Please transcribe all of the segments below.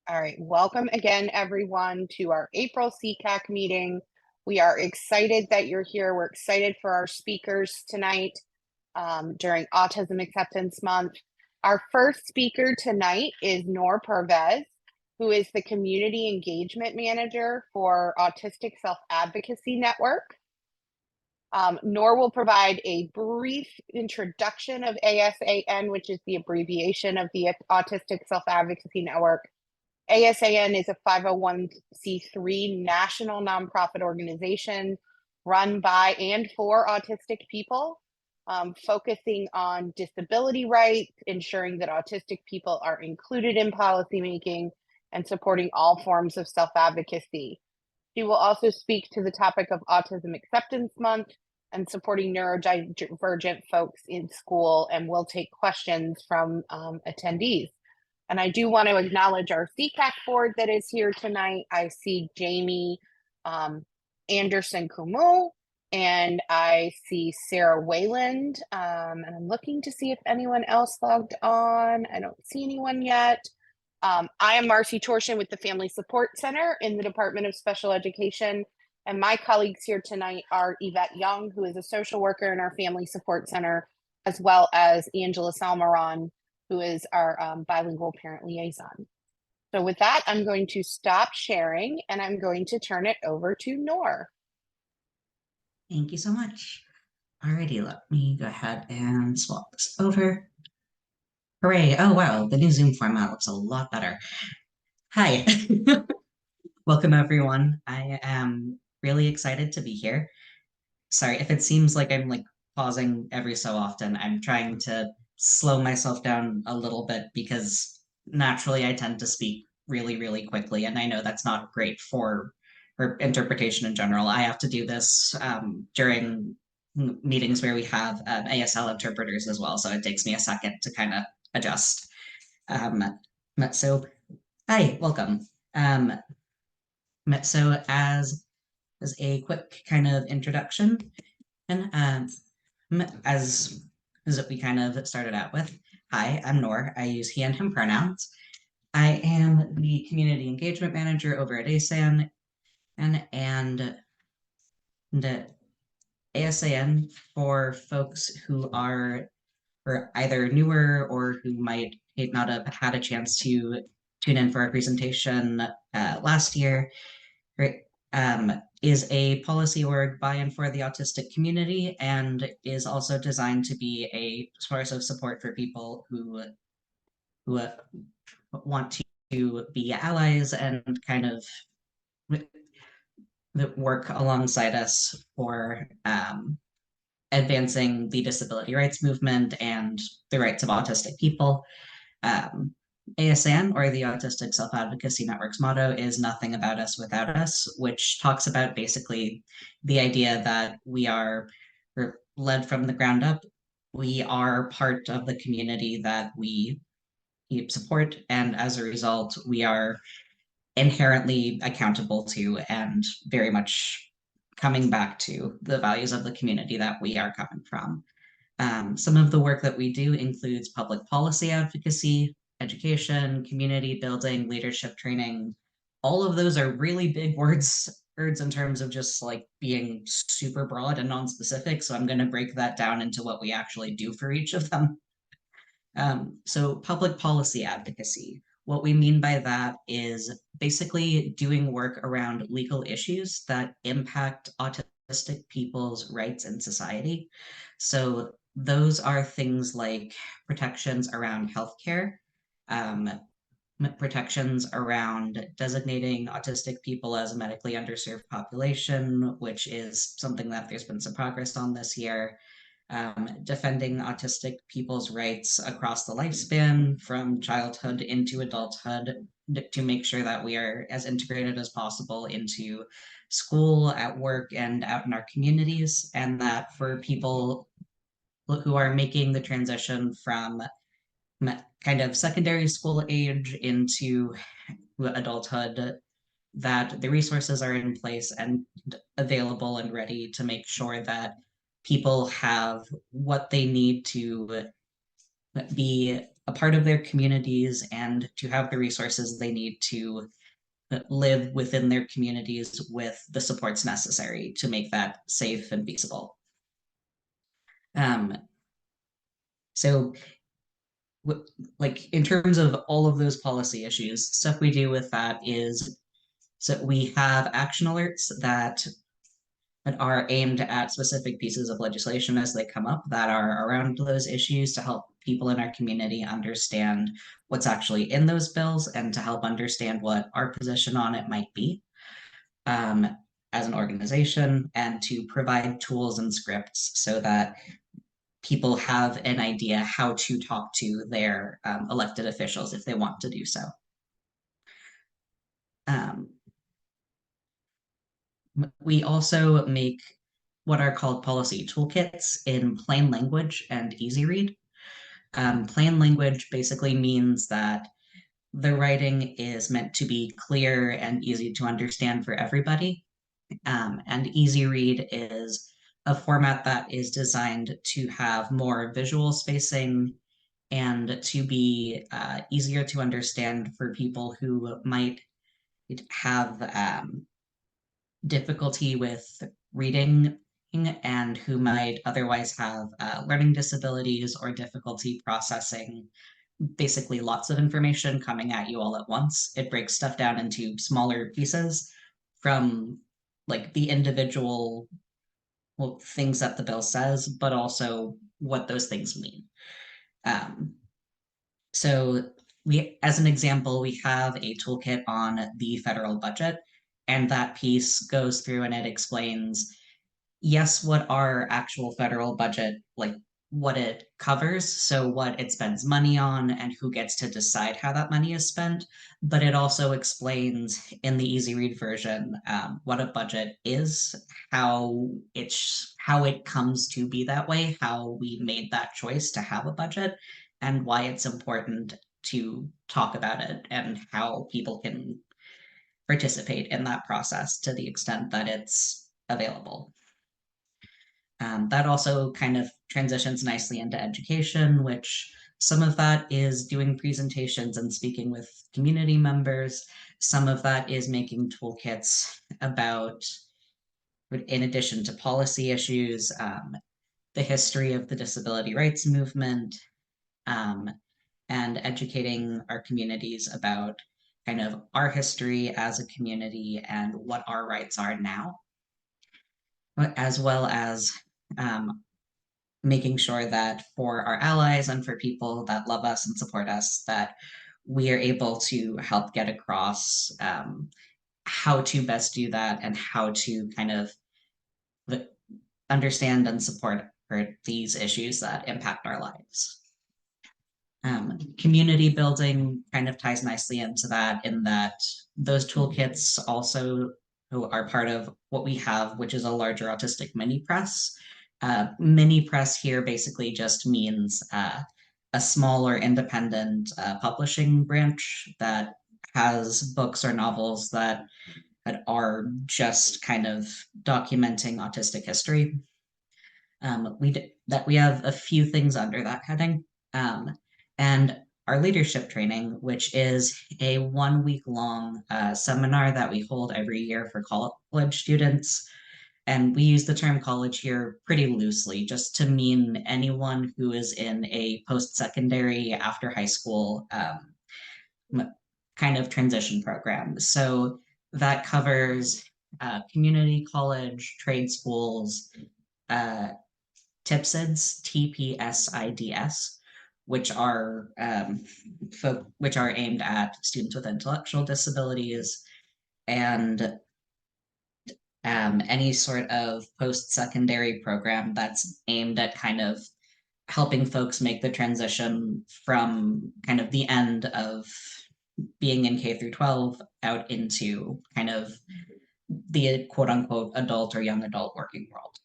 All right, welcome again, everyone, to our April SECAC meeting. We are excited that you're here. We're excited for our speakers tonight during Autism Acceptance Month. Our first speaker tonight is Noor Pervez, who is the Community Engagement Manager for Autistic Self-Advocacy Network. Noor will provide a brief introduction of ASAN, which is the abbreviation of the Autistic Self-Advocacy Network. ASAN is a 501c3 national nonprofit organization run by and for autistic people, focusing on disability rights, ensuring that autistic people are included in policymaking, and supporting all forms of self-advocacy. She will also speak to the topic of Autism Acceptance Month and supporting neurodivergent folks in school, and will take questions from attendees. And I do want to acknowledge our SECAC board that is here tonight. I see Jamie Anderson Kumu, and I see Sarah Wayland. And I'm looking to see if anyone else logged on. I don't see anyone yet. I am Marcy Torshin with the Family Support Center in the Department of Special Education. And my colleagues here tonight are Yvette Young, who is a social worker in our Family Support Center, as well as Angela Salmaron, who is our bilingual parent liaison. So with that, I'm going to stop sharing and I'm going to turn it over to Noor. Thank you so much. Alrighty, let me go ahead and swap this over. Hooray. Oh, wow. The new Zoom format looks a lot better. Hi. Welcome, everyone. I am really excited to be here. Sorry if it seems like I'm pausing every so often. I'm trying to slow myself down a little bit because naturally I tend to speak really, really quickly. And I know that's not great for interpretation in general. I have to do this during meetings where we have ASL interpreters as well. So it takes me a second to kind of adjust. So, hi, welcome. So as a quick kind of introduction, and as we kind of started out with, hi, I'm Noor. I use he and him pronouns. I am the community engagement manager over at ASAN, and the ASAN for folks who are either newer or who might not have had a chance to tune in for our presentation last year, right, is a policy org by and for the autistic community, and is also designed to be a source of support for people who want to be allies and kind of work alongside us for advancing the disability rights movement and the rights of autistic people. ASN, or the Autistic Self-Advocacy Network's motto, is nothing about us without us, which talks about basically the idea that we're led from the ground up. We are part of the community that we support, and as a result, we are inherently accountable to and very much coming back to the values of the community that we are coming from. Some of the work that we do includes public policy advocacy, education, community building, leadership training. All of those are really big words in terms of just being super broad and non-specific. So I'm going to break that down into what we actually do for each of them. So public policy advocacy. What we mean by that is basically doing work around legal issues that impact autistic people's rights in society. So those are things like protections around healthcare, protections around designating autistic people as a medically underserved population, which is something that there's been some progress on this year. Defending autistic people's rights across the lifespan from childhood into adulthood to make sure that we are as integrated as possible into school, at work, and out in our communities, and that for people who are making the transition from kind of secondary school age into adulthood, that the resources are in place and available and ready to make sure that people have what they need to be a part of their communities and to have the resources they need to live within their communities with the supports necessary to make that safe and feasible. Um, so like in terms of all of those policy issues, stuff we do with that is so we have action alerts that are aimed at specific pieces of legislation as they come up that are around those issues to help people in our community understand what's actually in those bills and to help understand what our position on it might be um, as an organization, and to provide tools and scripts so that people have an idea how to talk to their elected officials if they want to do so. Um, we also make what are called policy toolkits in plain language and easy read. Plain language basically means that the writing is meant to be clear and easy to understand for everybody. And easy read is a format that is designed to have more visual spacing and to be easier to understand for people who might have difficulty with reading and who might otherwise have learning disabilities or difficulty processing basically lots of information coming at you all at once. It breaks stuff down into smaller pieces from like the individual things that the bill says, but also what those things mean. Um, so we, as an example, we have a toolkit on the federal budget, and that piece goes through and it explains yes, what our actual federal budget, like what it covers, so what it spends money on and who gets to decide how that money is spent. But it also explains in the easy read version what a budget is, how it comes to be that way, how we made that choice to have a budget, and why it's important to talk about it and how people can participate in that process to the extent that it's available. That also kind of transitions nicely into education, which some of that is doing presentations and speaking with community members. Some of that is making toolkits about, in addition to policy issues, the history of the disability rights movement, um, and educating our communities about kind of our history as a community and what our rights are now, as well as um, making sure that for our allies and for people that love us and support us, that we are able to help get across how to best do that and how to kind of understand and support for these issues that impact our lives. Community building kind of ties nicely into that, in that those toolkits also are part of what we have, which is a larger autistic mini press. Mini press here basically just means a smaller independent publishing branch that has books or novels that are just kind of documenting autistic history. We have a few things under that heading. And our leadership training, which is a 1 week long seminar that we hold every year for college students. And we use the term college here pretty loosely, just to mean anyone who is in a post-secondary after high school kind of transition program. So that covers community college, trade schools, TPSIDs, TPSIDs, which are aimed at students with intellectual disabilities, and any sort of post-secondary program that's aimed at kind of helping folks make the transition from kind of the end of being in K through 12 out into kind of the quote unquote adult or young adult working world.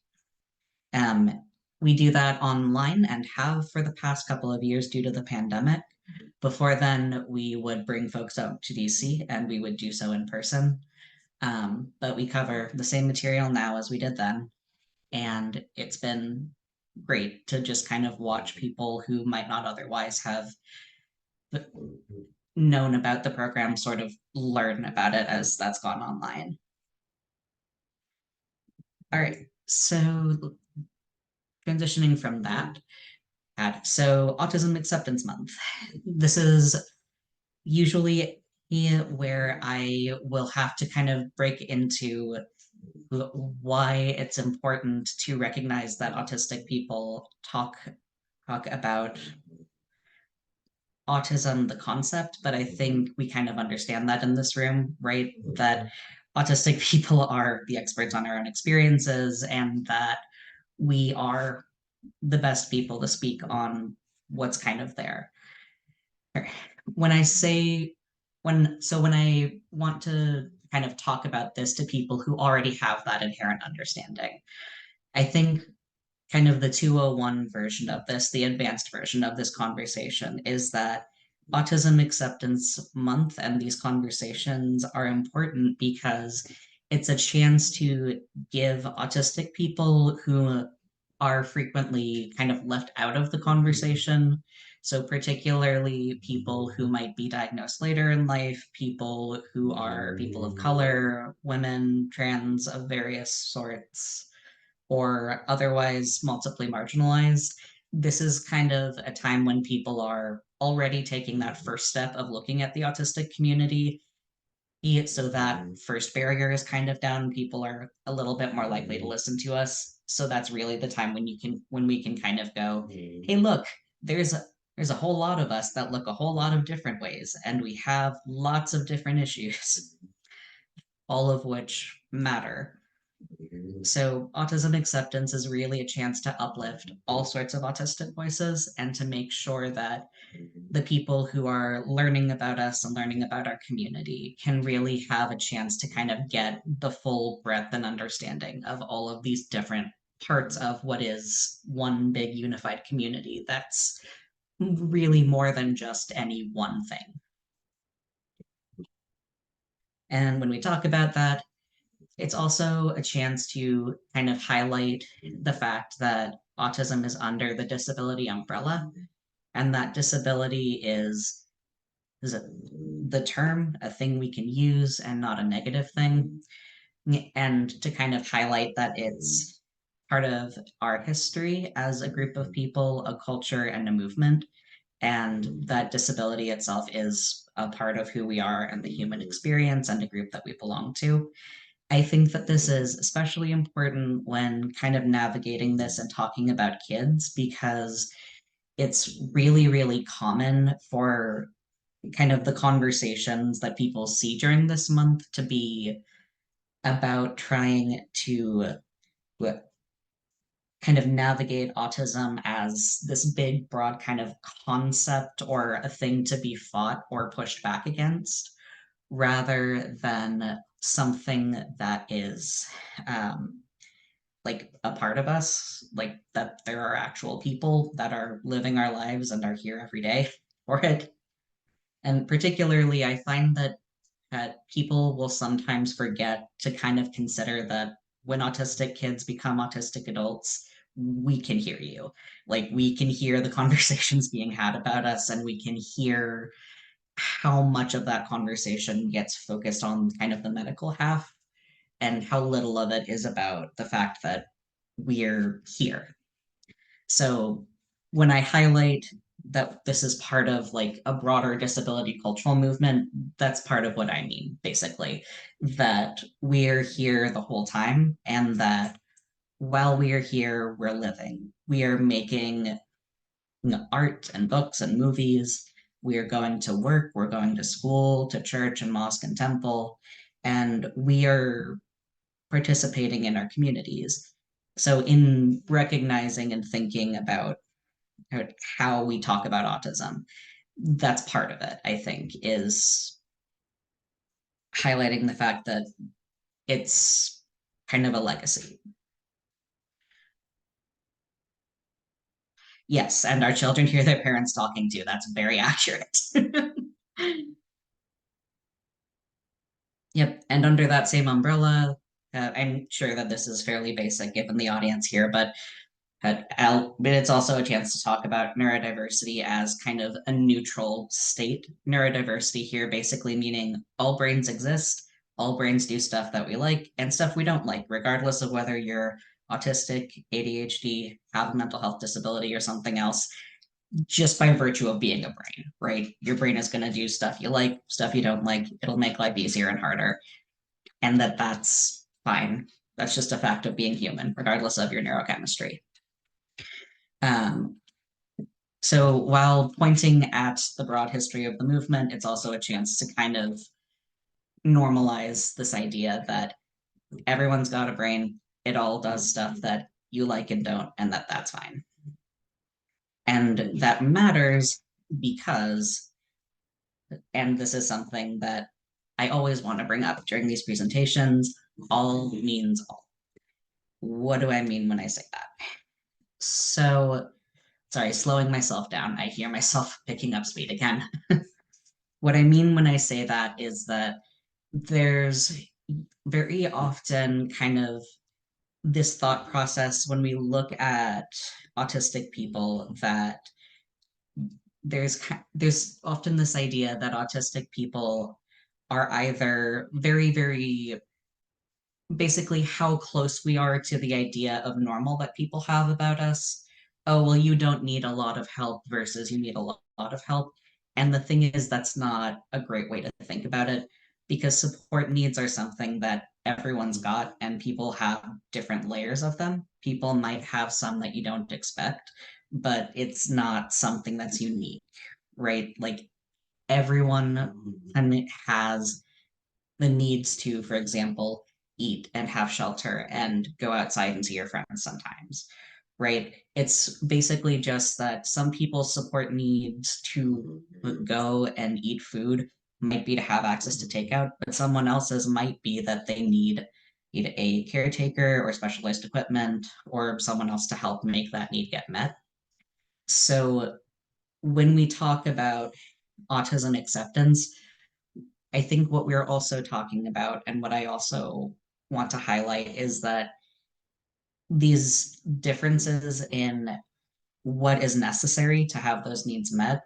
We do that online and have for the past couple of years due to the pandemic. Before then, we would bring folks out to DC and we would do so in person. But we cover the same material now as we did then. And it's been great to just kind of watch people who might not otherwise have known about the program sort of learn about it as that's gone online. All right, so transitioning from that, so Autism Acceptance Month. This is usually where I will have to kind of break into why it's important to recognize that autistic people talk about autism, the concept, but I think we kind of understand that in this room, right? That autistic people are the experts on our own experiences and that we are the best people to speak on what's kind of there. When I say when I want to kind of talk about this to people who already have that inherent understanding, I think kind of the 201 version of this, the advanced version of this conversation, is that Autism Acceptance Month and these conversations are important because it's a chance to give autistic people who are frequently kind of left out of the conversation. So, particularly people who might be diagnosed later in life, people who are people of color, women, trans of various sorts, or otherwise multiply marginalized. This is kind of a time when people are already taking that first step of looking at the autistic community. So that first barrier is kind of down. People are a little bit more likely to listen to us. So that's really the time when we can kind of go, hey, look, there's a whole lot of us that look a whole lot of different ways, and we have lots of different issues, all of which matter. So, autism acceptance is really a chance to uplift all sorts of autistic voices and to make sure that the people who are learning about us and learning about our community can really have a chance to kind of get the full breadth and understanding of all of these different parts of what is one big unified community that's really more than just any one thing. And when we talk about that, it's also a chance to kind of highlight the fact that autism is under the disability umbrella, and that disability is the term, a thing we can use and not a negative thing, and to kind of highlight that it's part of our history as a group of people, a culture, and a movement, and that disability itself is a part of who we are and the human experience and a group that we belong to. I think that this is especially important when kind of navigating this and talking about kids because it's really, really common for kind of the conversations that people see during this month to be about trying to kind of navigate autism as this big, broad kind of concept or a thing to be fought or pushed back against rather than something that is like a part of us, like that there are actual people that are living our lives and are here every day for it. And particularly, I find that people will sometimes forget to kind of consider that when autistic kids become autistic adults, we can hear you. Like, we can hear the conversations being had about us, and we can hear how much of that conversation gets focused on kind of the medical half and how little of it is about the fact that we're here. So when I highlight that this is part of like a broader disability cultural movement, that's part of what I mean, basically, that we're here the whole time and that while we're here, we're living. We are making art and books and movies. We are going to work, we're going to school, to church and mosque and temple, and we are participating in our communities. So, in recognizing and thinking about how we talk about autism, that's part of it, I think, is highlighting the fact that it's kind of a legacy. Yes, and our children hear their parents talking too. That's very accurate. Yep, and under that same umbrella, I'm sure that this is fairly basic given the audience here, but But it's also a chance to talk about neurodiversity as kind of a neutral state. Neurodiversity here basically meaning all brains exist, all brains do stuff that we like and stuff we don't like, regardless of whether you're autistic, ADHD, have a mental health disability, or something else, just by virtue of being a brain, right? Your brain is going to do stuff you like, stuff you don't like. It'll make life easier and harder, and that's fine. That's just a fact of being human, regardless of your neurochemistry. Um, so while pointing at the broad history of the movement, it's also a chance to kind of normalize this idea that everyone's got a brain, it all does stuff that you like and don't, and that's fine. And that matters because, and this is something that I always want to bring up during these presentations, all means all. What do I mean when I say that? So, sorry, slowing myself down. I hear myself picking up speed again. What I mean when I say that is that there's very often kind of this thought process when we look at autistic people that there's often this idea that autistic people are either very basically how close we are to the idea of normal that people have about us. Oh, well, you don't need a lot of help versus you need a lot of help. And the thing is, that's not a great way to think about it because support needs are something that everyone's got and people have different layers of them. People might have some that you don't expect, but it's not something that's unique, right? Like everyone has the needs to, for example, eat and have shelter and go outside and see your friends sometimes, right? It's basically just that some people's support needs to go and eat food might be to have access to takeout, but someone else's might be that they need a caretaker or specialized equipment or someone else to help make that need get met. So when we talk about autism acceptance, I think what we're also talking about, and what I also want to highlight, is that these differences in what is necessary to have those needs met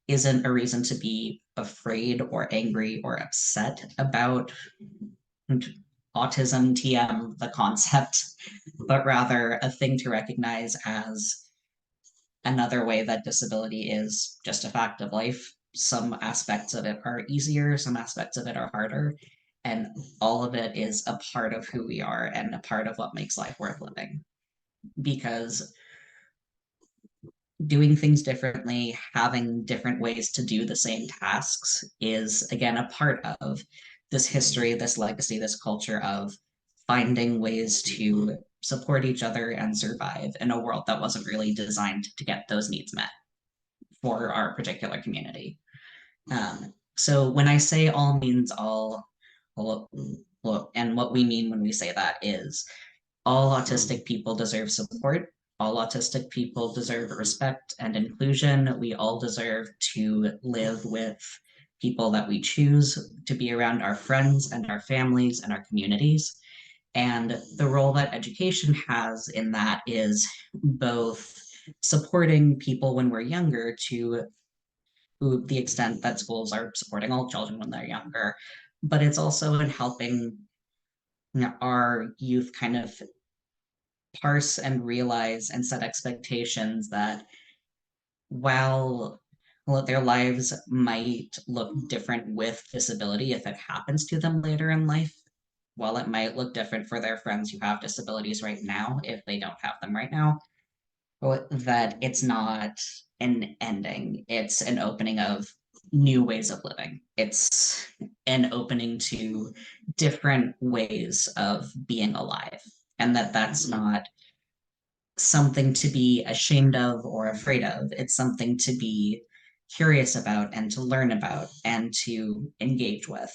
isn't a reason to be afraid or angry or upset about autism, TM, the concept, but rather a thing to recognize as another way that disability is just a fact of life. Some aspects of it are easier, some aspects of it are harder, and all of it is a part of who we are and a part of what makes life worth living. Because doing things differently, having different ways to do the same tasks is, again, a part of this history, this legacy, this culture of finding ways to support each other and survive in a world that wasn't really designed to get those needs met for our particular community. So when I say all means all, and what we mean when we say that is all autistic people deserve support. All autistic people deserve respect and inclusion. We all deserve to live with people that we choose, to be around our friends and our families and our communities. And the role that education has in that is both supporting people when we're younger to the extent that schools are supporting all children when they're younger, but it's also in helping our youth kind of parse and realize and set expectations that while their lives might look different with disability if it happens to them later in life, while it might look different for their friends who have disabilities right now if they don't have them right now, that it's not an ending, it's an opening of new ways of living. It's an opening to different ways of being alive, and that's not something to be ashamed of or afraid of. It's something to be curious about and to learn about and to engage with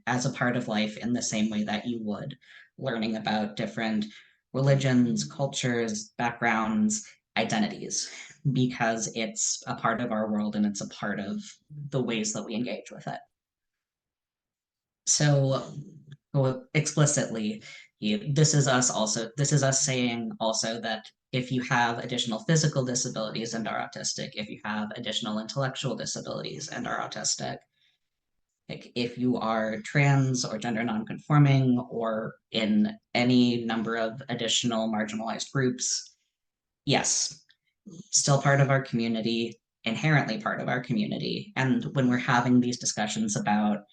as a part of life in the same way that you would learning about different religions, cultures, backgrounds, identities, because it's a part of our world and it's a part of the ways that we engage with it. So, explicitly, this is us saying also that if you have additional physical disabilities and are autistic, if you have additional intellectual disabilities and are autistic, like if you are trans or gender nonconforming or in any number of additional marginalized groups, yes, still part of our community, inherently part of our community. And when we're having these discussions about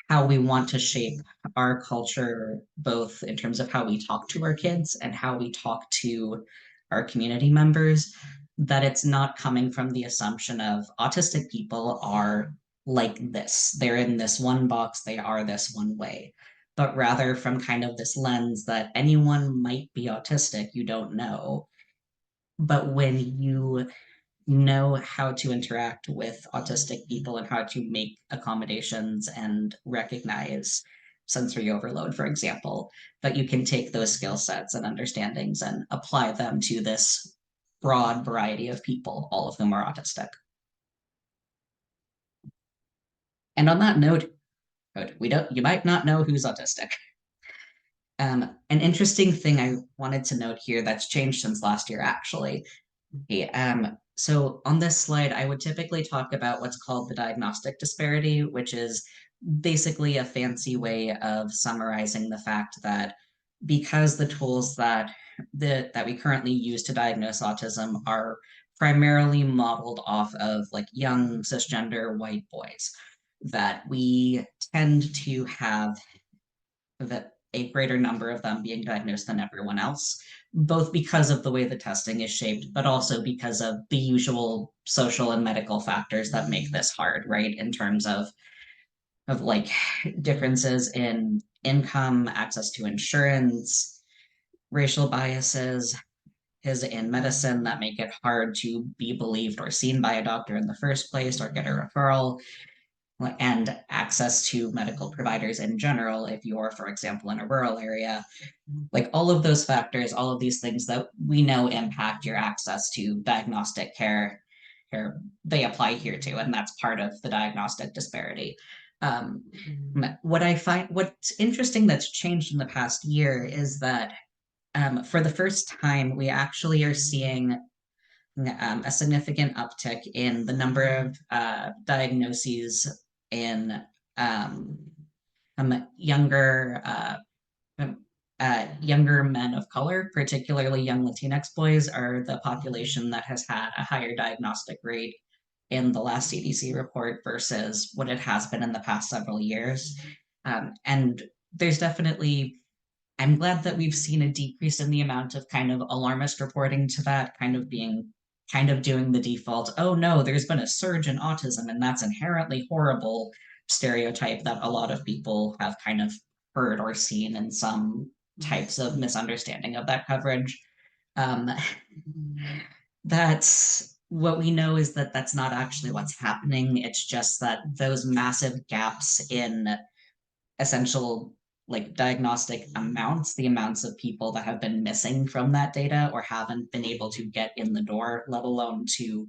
how we want to shape our culture, both in terms of how we talk to our kids and how we talk to our community members, that it's not coming from the assumption of autistic people are like this. They're in this one box, they are this one way, but rather from kind of this lens that anyone might be autistic, you don't know. But when you know how to interact with autistic people and how to make accommodations and recognize sensory overload, for example, that you can take those skill sets and understandings and apply them to this broad variety of people, all of whom are autistic. And on that note, you might not know who's autistic. An interesting thing I wanted to note here that's changed since last year, actually. So on this slide, I would typically talk about what's called the diagnostic disparity, which is basically a fancy way of summarizing the fact that because the tools that we currently use to diagnose autism are primarily modeled off of like young cisgender white boys, that we tend to have a greater number of them being diagnosed than everyone else, both because of the way the testing is shaped, but also because of the usual social and medical factors that make this hard, right? In terms of like differences in income, access to insurance, racial biases, is in medicine that make it hard to be believed or seen by a doctor in the first place or get a referral, and access to medical providers in general if you're, for example, in a rural area. Like all of those factors, all of these things that we know impact your access to diagnostic care, they apply here too, and that's part of the diagnostic disparity. What's interesting that's changed in the past year is that for the first time, we actually are seeing a significant uptick in the number of diagnoses in um, younger um, younger men of color, particularly young Latinx boys, are the population that has had a higher diagnostic rate in the last CDC report versus what it has been in the past several years. And there's definitely I'm glad that we've seen a decrease in the amount of kind of alarmist reporting to that kind of doing the default, oh no, there's been a surge in autism and that's inherently horrible stereotype that a lot of people have kind of heard or seen in some types of misunderstanding of that coverage. Um, that's what we know is that that's not actually what's happening. It's just that those massive gaps in essential like diagnostic amounts, the amounts of people that have been missing from that data or haven't been able to get in the door, let alone to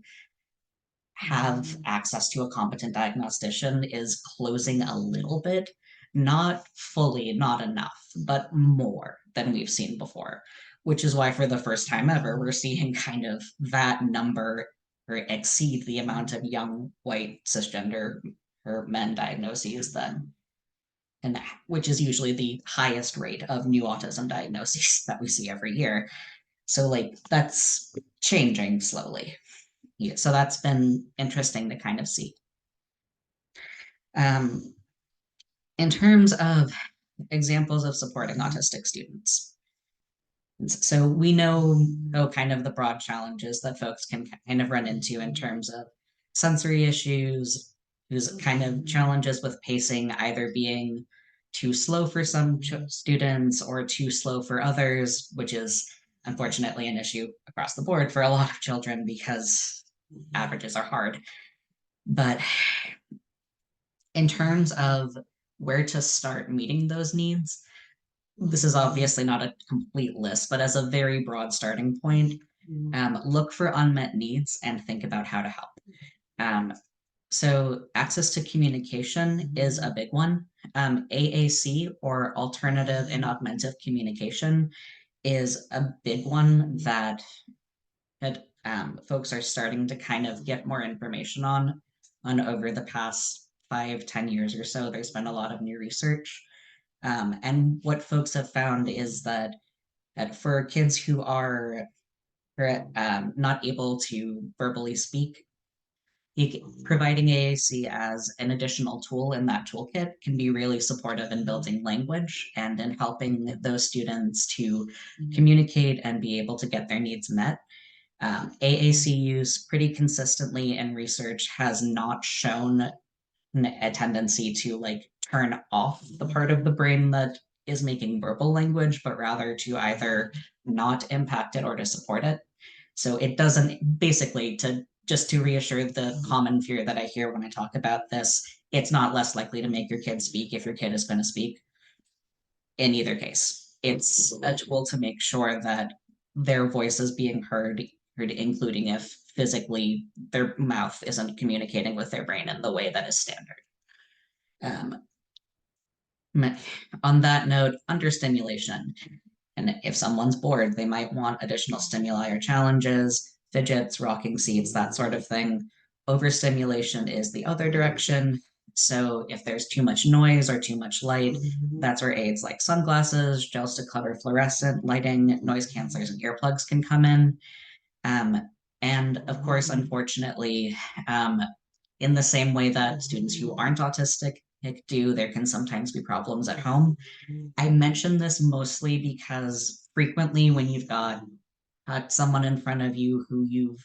have access to a competent diagnostician, is closing a little bit, not fully, not enough, but more than we've seen before, which is why for the first time ever, we're seeing kind of that number or exceed the amount of young white cisgender or men diagnoses that and which is usually the highest rate of new autism diagnoses that we see every year. So like that's changing slowly. Yeah, so that's been interesting to kind of see. Um, in terms of examples of supporting autistic students. So we know kind of the broad challenges that folks can kind of run into in terms of sensory issues, whose kind of challenges with pacing either being too slow for some students or too slow for others, which is unfortunately an issue across the board for a lot of children because averages are hard. But in terms of where to start meeting those needs, this is obviously not a complete list, but as a very broad starting point, look for unmet needs and think about how to help. Um, so access to communication is a big one. AAC, or alternative and augmentative communication, is a big one that folks are starting to kind of get more information on over the past 5, 10 years or so. There's been a lot of new research. And what folks have found is that for kids who are not able to verbally speak, providing AAC as an additional tool in that toolkit can be really supportive in building language and in helping those students to communicate and be able to get their needs met. AAC use pretty consistently in research has not shown a tendency to like turn off the part of the brain that is making verbal language, but rather to either not impact it or to support it. So it doesn't, basically, to reassure the common fear that I hear when I talk about this, it's not less likely to make your kid speak if your kid is going to speak. In either case, it's a tool to make sure that their voice is being heard, including if physically their mouth isn't communicating with their brain in the way that is standard. On that note, understimulation. And if someone's bored, they might want additional stimuli or challenges, fidgets, rocking seats, that sort of thing. Overstimulation is the other direction. So if there's too much noise or too much light, that's where aids like sunglasses, gels to cover fluorescent lighting, noise cancelers, and earplugs can come in. And of course, unfortunately, in the same way that students who aren't autistic do, there can sometimes be problems at home. I mention this mostly because frequently when you've got someone in front of you who you've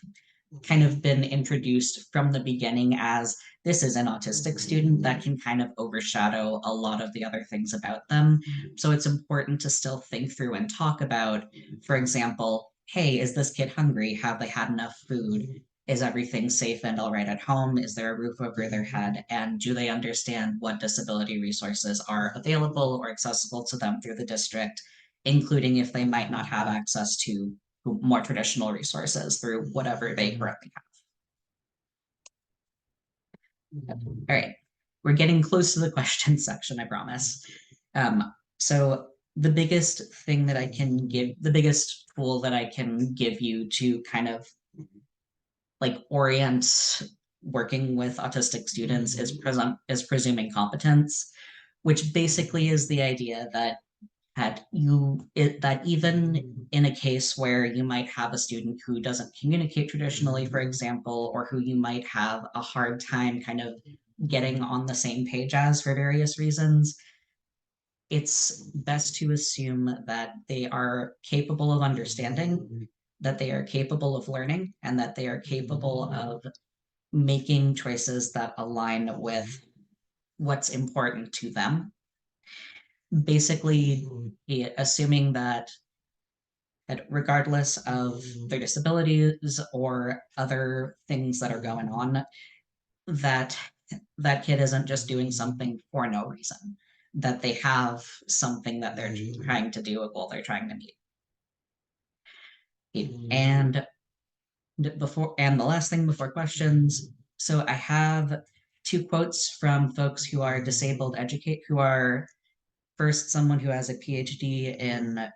kind of been introduced from the beginning as this is an autistic student, that can kind of overshadow a lot of the other things about them. So it's important to still think through and talk about, for example, hey, is this kid hungry? Have they had enough food? Is everything safe and all right at home? Is there a roof over their head? And do they understand what disability resources are available or accessible to them through the district, including if they might not have access to more traditional resources through whatever they currently have. All right, we're getting close to the question section, I promise. So the biggest thing that I can give, the biggest tool that I can give you to kind of like orient working with autistic students is presuming competence, which basically is the idea that that even in a case where you might have a student who doesn't communicate traditionally, for example, or who you might have a hard time kind of getting on the same page as for various reasons, it's best to assume that they are capable of understanding, that they are capable of learning, and that they are capable of making choices that align with what's important to them. Basically, assuming that regardless of their disabilities or other things that are going on, that that kid isn't just doing something for no reason, that they have something that they're trying to do, a goal they're trying to meet. And the last thing before questions, so I have 2 quotes from folks who are disabled who are first someone who has a PhD in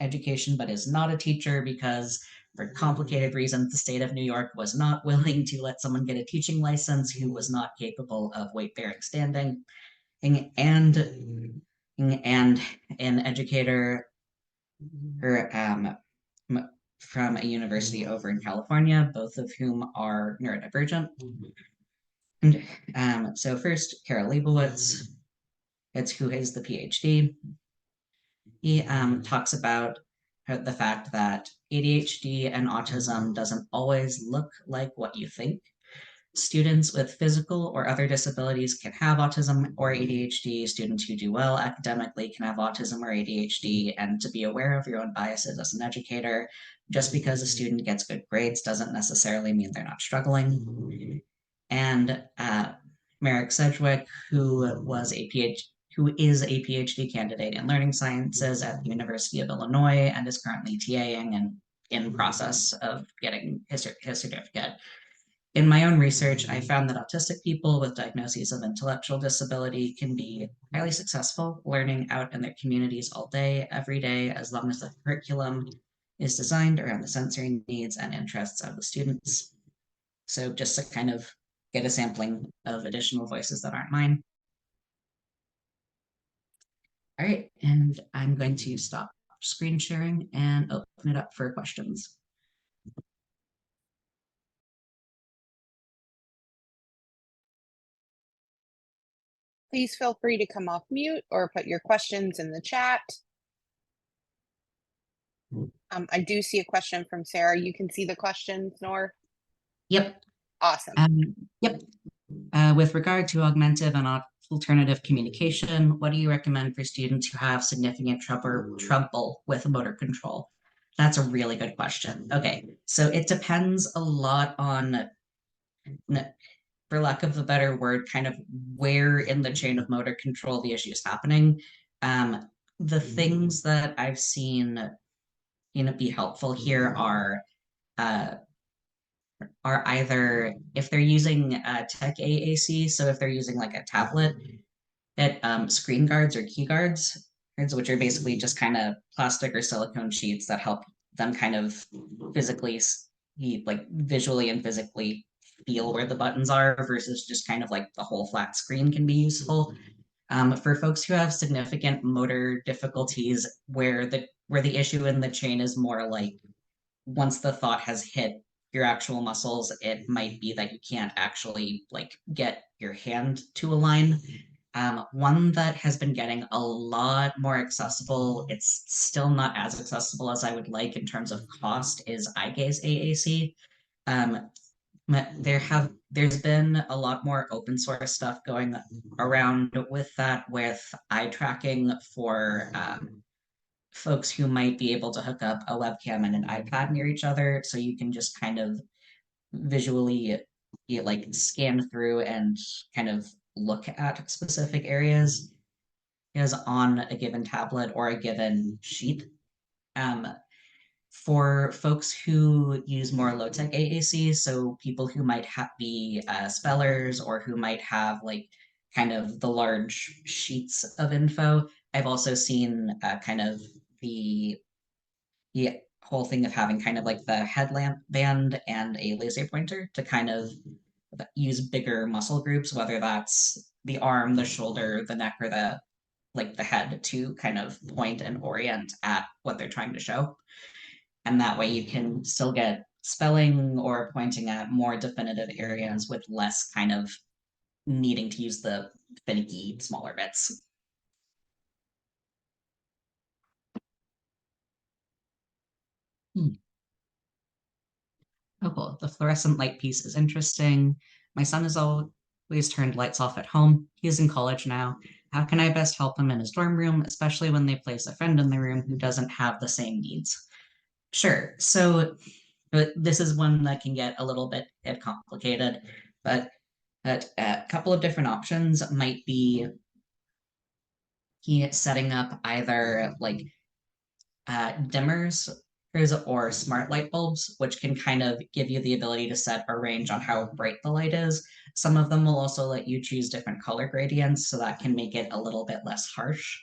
education but is not a teacher because for complicated reasons the state of New York was not willing to let someone get a teaching license who was not capable of weight bearing standing, and an educator from a university over in California, both of whom are neurodivergent. And so first, Carol Leibowitz, it's who has the PhD. He talks about the fact that ADHD and autism doesn't always look like what you think. Students with physical or other disabilities can have autism or ADHD. Students who do well academically can have autism or ADHD, and to be aware of your own biases as an educator. Just because a student gets good grades doesn't necessarily mean they're not struggling. And Merrick Sedgwick, who is a PhD candidate in learning sciences at the University of Illinois and is currently TAing and in process of getting his certificate. in my own research, I found that autistic people with diagnoses of intellectual disability can be highly successful learning out in their communities all day, every day, as long as the curriculum is designed around the sensory needs and interests of the students. So just to kind of get a sampling of additional voices that aren't mine. All right, and I'm going to stop screen sharing and open it up for questions. Please feel free to come off mute or put your questions in the chat. I do see a question from Sarah. You can see the questions, Nor? Yep. Awesome. Yep. With regard to augmented and alternative communication, what do you recommend for students who have significant trouble with motor control? That's a really good question. Okay, so it depends a lot on, for lack of a better word, kind of where in the chain of motor control the issue is happening. The things that I've seen, be helpful here uh, are either if they're using tech AAC, so if they're using like a tablet, at screen guards or key guards, which are basically just kind of plastic or silicone sheets that help them kind of physically, like visually and physically feel where the buttons are versus just kind of like the whole flat screen can be useful. For folks who have significant motor difficulties where the issue in the chain is more like once the thought has hit your actual muscles, it might be that you can't actually like get your hand to align. One that has been getting a lot more accessible, it's still not as accessible as I would like in terms of cost, is eye gaze AAC. Um, there's been a lot more open source stuff going around with that, with eye tracking for folks who might be able to hook up a webcam and an iPad near each other, so you can just kind of visually like scan through and kind of look at specific areas is on a given tablet or a given sheet. Um, for folks who use more low-tech AAC, so people who might be spellers or who might have like kind of the large sheets of info, I've also seen kind of the the whole thing of having kind of like the headlamp band and a laser pointer to kind of use bigger muscle groups, whether that's the arm, the shoulder, the neck, or the head to kind of point and orient at what they're trying to show. And that way you can still get spelling or pointing at more definitive areas with less kind of needing to use the finicky smaller bits. Oh, cool. The fluorescent light piece is interesting. My son has always turned lights off at home. He's in college now. How can I best help him in his dorm room, especially when they place a friend in the room who doesn't have the same needs? Sure. So this is one that can get a little bit complicated, but a couple of different options might be setting up either like dimmers or smart light bulbs, which can kind of give you the ability to set a range on how bright the light is. Some of them will also let you choose different color gradients, so that can make it a little bit less harsh.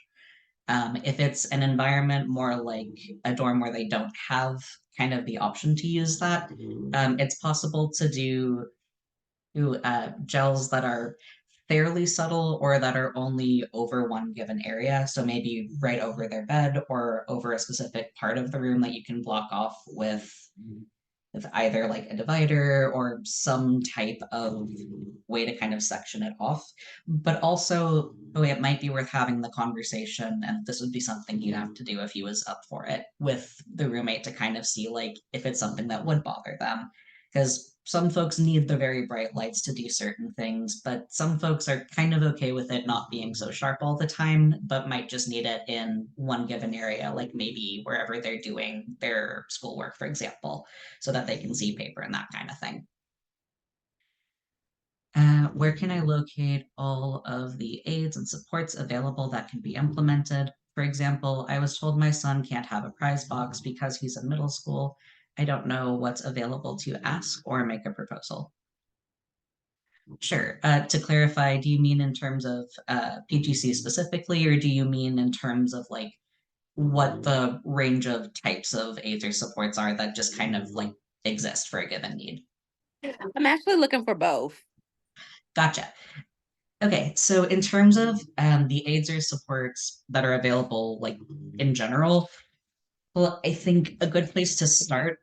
If it's an environment more like a dorm where they don't have kind of the option to use that, it's possible to do gels that are fairly subtle or that are only over one given area. So maybe right over their bed or over a specific part of the room that you can block off with either like a divider or some type of way to kind of section it off. But also, it might be worth having the conversation, and this would be something you'd have to do if he was up for it with the roommate to kind of see like if it's something that would bother them. Because some folks need the very bright lights to do certain things, but some folks are kind of okay with it not being so sharp all the time, but might just need it in one given area, like maybe wherever they're doing their schoolwork, for example, so that they can see paper and that kind of thing. Where can I locate all of the aids and supports available that can be implemented? For example, I was told my son can't have a prize box because he's in middle school. I don't know what's available to ask or make a proposal. Sure. To clarify, do you mean in terms of PGC specifically, or do you mean in terms of like what the range of types of aids or supports are that just kind of like exist for a given need? I'm actually looking for both. Gotcha. Okay, so in terms of the aids or supports that are available, like in general, well, I think a good place to start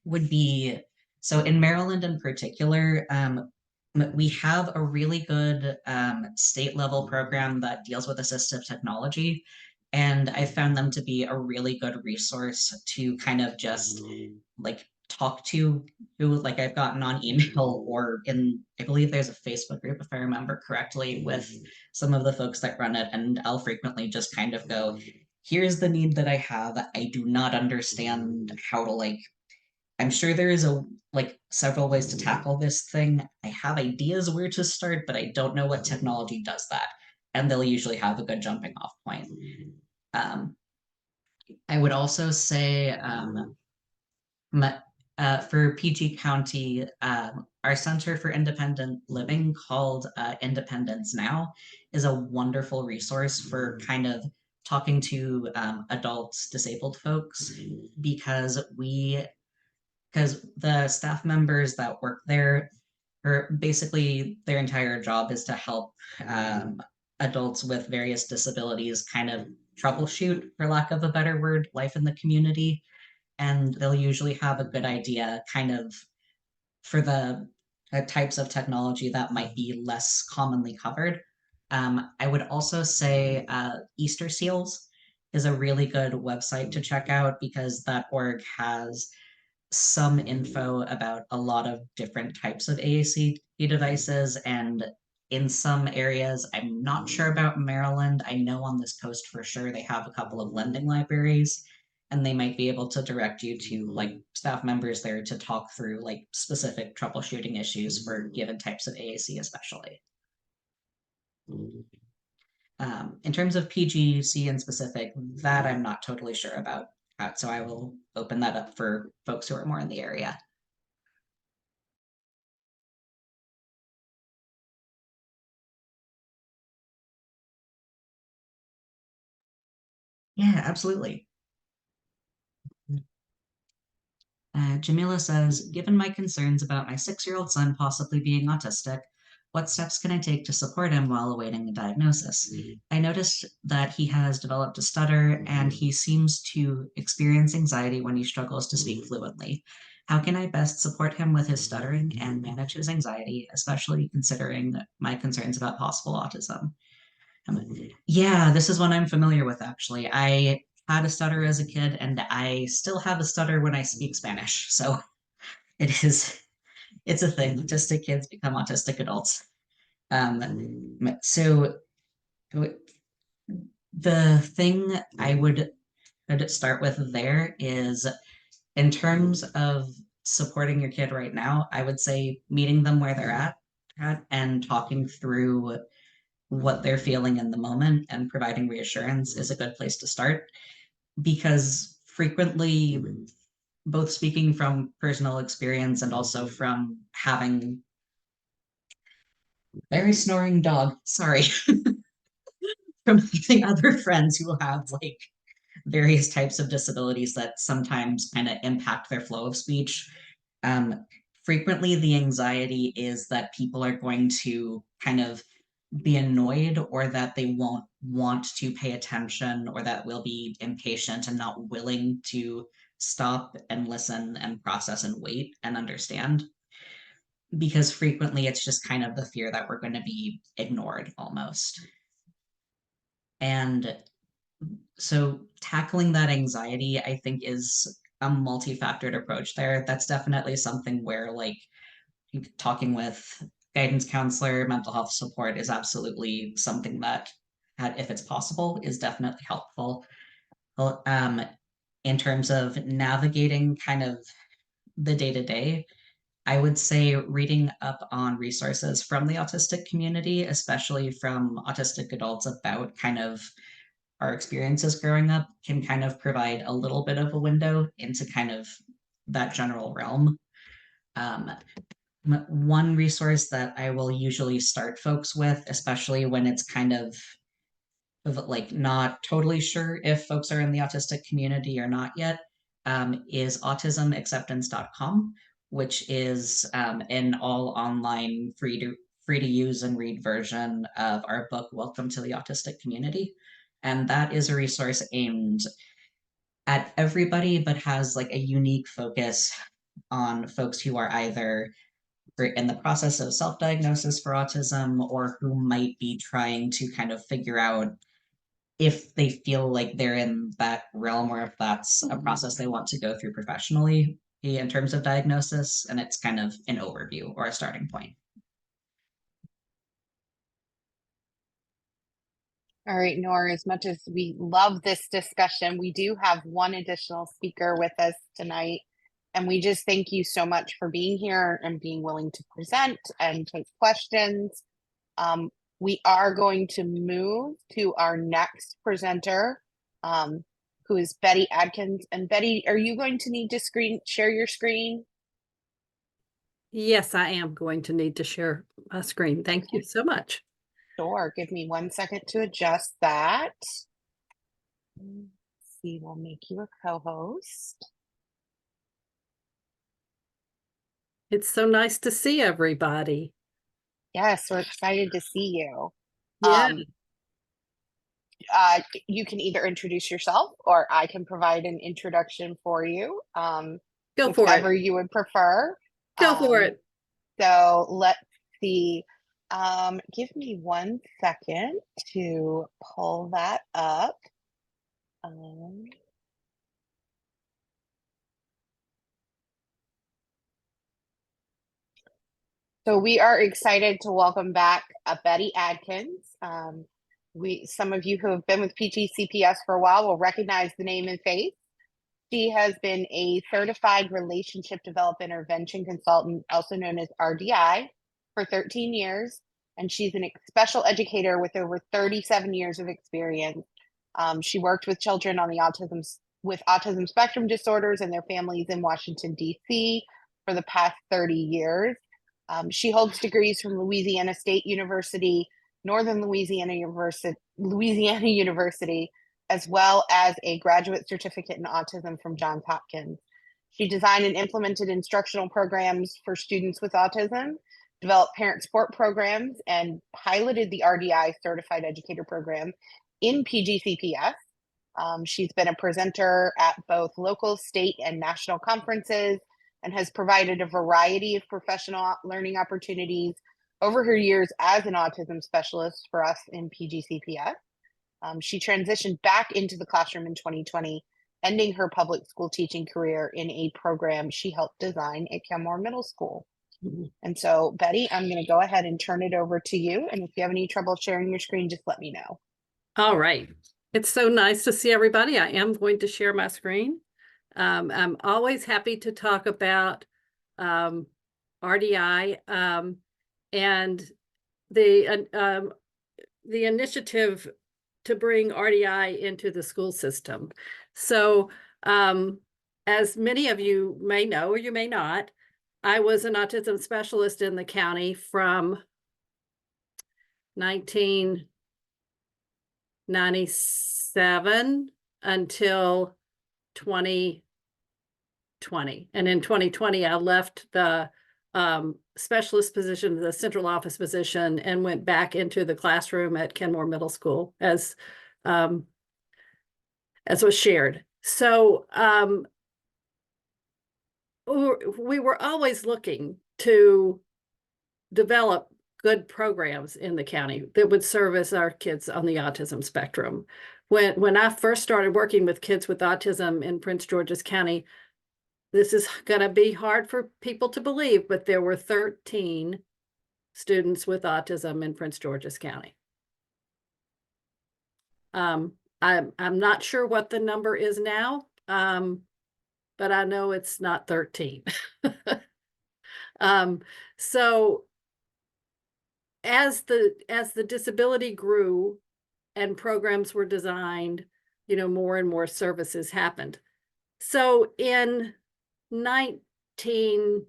would be so in Maryland in particular, we have a really good state level program that deals with assistive technology. And I found them to be a really good resource to kind of just like talk to who like I've gotten on email or in I believe there's a Facebook group if I remember correctly with some of the folks that run it, and I'll frequently just kind of go, here's the need that I have. I do not understand how to like I'm sure there is a like several ways to tackle this thing. I have ideas where to start, but I don't know what technology does that. And they'll usually have a good jumping off point. Um, I would also say my, for PG County, our Center for Independent Living called Independence Now is a wonderful resource for kind of talking to adults, disabled folks, because the staff members that work there are basically their entire job is to help adults with various disabilities kind of troubleshoot, for lack of a better word, life in the community. And they'll usually have a good idea kind of for the types of technology that might be less commonly covered. I would also say Easter Seals is a really good website to check out because that org has some info about a lot of different types of AAC devices. And in some areas, I'm not sure about Maryland. I know on this coast for sure they have a couple of lending libraries, and they might be able to direct you to like staff members there to talk through like specific troubleshooting issues for given types of AAC, especially. In terms of PGC in specific, that I'm not totally sure about. So I will open that up for folks who are more in the area. Yeah, absolutely. Jamila says, given my concerns about my 6-year-old son possibly being autistic, what steps can I take to support him while awaiting a diagnosis? I noticed that he has developed a stutter and he seems to experience anxiety when he struggles to speak fluently. How can I best support him with his stuttering and manage his anxiety, especially considering my concerns about possible autism? Yeah, this is one I'm familiar with actually. I had a stutter as a kid and I still have a stutter when I speak Spanish. So it's a thing. Autistic kids become autistic adults. So the thing I would start with there is in terms of supporting your kid right now, I would say meeting them where they're at and talking through what they're feeling in the moment and providing reassurance is a good place to start because frequently both speaking from personal experience and also from having very snoring dog sorry from having other friends who have like various types of disabilities that sometimes kind of impact their flow of speech. Frequently the anxiety is that people are going to kind of be annoyed or that they won't want to pay attention or that will be impatient and not willing to stop and listen and process and wait and understand because frequently it's just kind of the fear that we're going to be ignored almost. And so tackling that anxiety, I think, is a multi-factored approach there. That's definitely something where like talking with guidance counselor, mental health support is absolutely something that, if it's possible, is definitely helpful. Well, in terms of navigating kind of the day to day, I would say reading up on resources from the autistic community, especially from autistic adults about kind of our experiences growing up, can kind of provide a little bit of a window into kind of that general realm. Um, One resource that I will usually start folks with, especially when it's kind of like not totally sure if folks are in the autistic community or not yet, is autismacceptance.com, which is an all online free to use and read version of our book Welcome to the Autistic Community. And that is a resource aimed at everybody, but has like a unique focus on folks who are either in the process of self-diagnosis for autism or who might be trying to kind of figure out if they feel like they're in that realm or if that's a process they want to go through professionally in terms of diagnosis. And it's kind of an overview or a starting point. All right, Nora, as much as we love this discussion, we do have one additional speaker with us tonight. And we just thank you so much for being here and being willing to present and take questions. We are going to move to our next presenter, who is Betty Adkins. And Betty, are you going to need to share your screen? Yes, I am going to need to share my screen. Thank you so much. Sure, give me 1 second to adjust that. Let's see, we'll make you a co-host. It's so nice to see everybody. Yes, we're excited to see you. Yeah. You can either introduce yourself or I can provide an introduction for you. Go for Whichever it. you would prefer. Go for it. So let's see. Give me 1 second to pull that up. So we are excited to welcome back Betty Adkins. Some of you who have been with PGCPS for a while will recognize the name and face. She has been a certified relationship development intervention consultant, also known as RDI, for 13 years. And she's a special educator with over 37 years of experience. She worked with children on the autism spectrum disorders and their families in Washington, D.C. for the past 30 years. She holds degrees from Louisiana State University, Northern Louisiana University, as well as a graduate certificate in autism from Johns Hopkins. She designed and implemented instructional programs for students with autism, developed parent support programs, and piloted the RDI Certified Educator Program in PGCPS. She's been a presenter at both local, state, and national conferences and has provided a variety of professional learning opportunities over her years as an autism specialist for us in PGCPS. She transitioned back into the classroom in 2020, ending her public school teaching career in a program she helped design at Kenmore Middle School. And so, Betty, I'm going to go ahead and turn it over to you. And if you have any trouble sharing your screen, just let me know. All right. It's so nice to see everybody. I am going to share my screen. I'm always happy to talk about RDI and the initiative to bring RDI into the school system. So as many of you may know, or you may not, I was an autism specialist in the county from 1997 until 2020. And in 2020, I left the specialist position, the central office position, and went back into the classroom at Kenmore Middle School as was shared. So we were always looking to develop good programs in the county that would service our kids on the autism spectrum. When I first started working with kids with autism in Prince George's County, this is going to be hard for people to believe, but there were 13 students with autism in Prince George's County. I'm not sure what the number is now, but I know it's not 13. So as the disability grew and programs were designed, more and more services happened. So in 19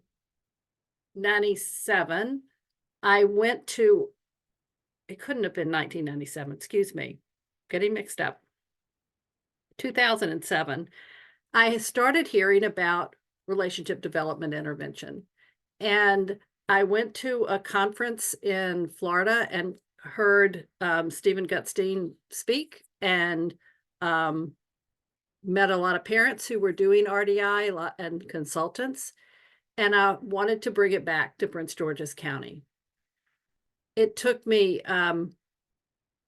1997, I went to, it couldn't have been 1997, excuse me, getting mixed up. 2007, I started hearing about relationship development intervention. And I went to a conference in Florida and heard Stephen Gutstein speak, and met a lot of parents who were doing RDI and consultants. And I wanted to bring it back to Prince George's County. It took me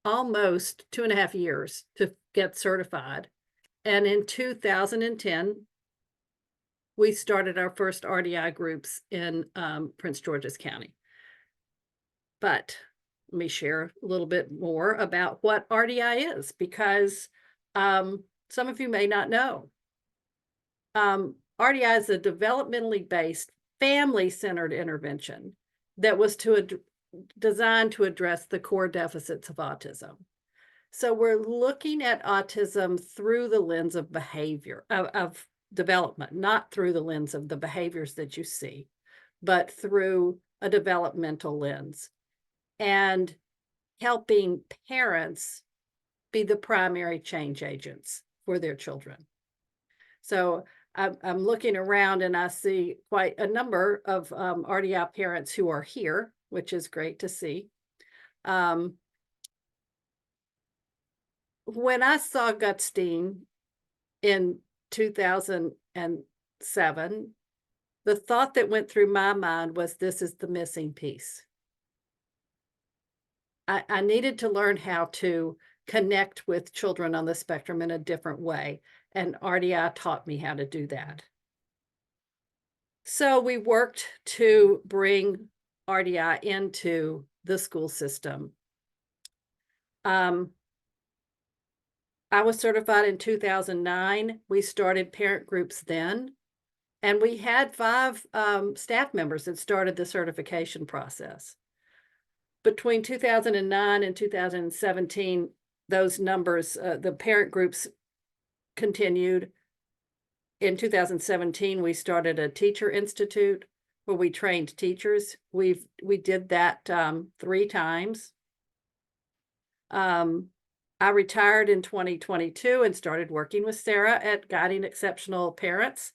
almost 2.5 years to get certified. And in 2010, we started our first RDI groups in Prince George's County. But let me share a little bit more about what RDI is, because some of you may not know. RDI is a developmentally based, family-centered intervention that was designed to address the core deficits of autism. So we're looking at autism through the lens of behavior, of development, not through the lens of the behaviors that you see, but through a developmental lens, and helping parents be the primary change agents for their children. So I'm looking around and I see quite a number of RDI parents who are here, which is great to see. When I saw Gutstein in 2007, the thought that went through my mind was, this is the missing piece. I needed to learn how to connect with children on the spectrum in a different way, and RDI taught me how to do that. So we worked to bring RDI into the school system. I was certified in 2009. We started parent groups then, and we had 5 staff members that started the certification process. Between 2009 and 2017, those numbers, the parent groups continued. In 2017, we started a teacher institute where we trained teachers. We did that 3 times. I retired in 2022 and started working with Sarah at Guiding Exceptional Parents.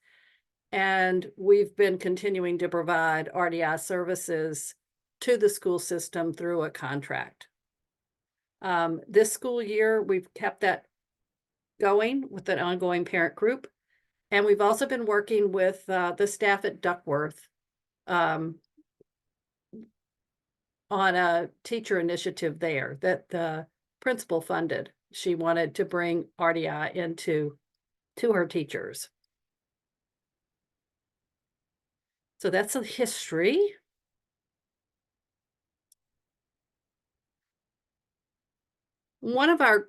And we've been continuing to provide RDI services to the school system through a contract. This school year, we've kept that going with an ongoing parent group. And we've also been working with the staff at Duckworth on a teacher initiative there that the principal funded. She wanted to bring RDI into her teachers. So that's a history. One of our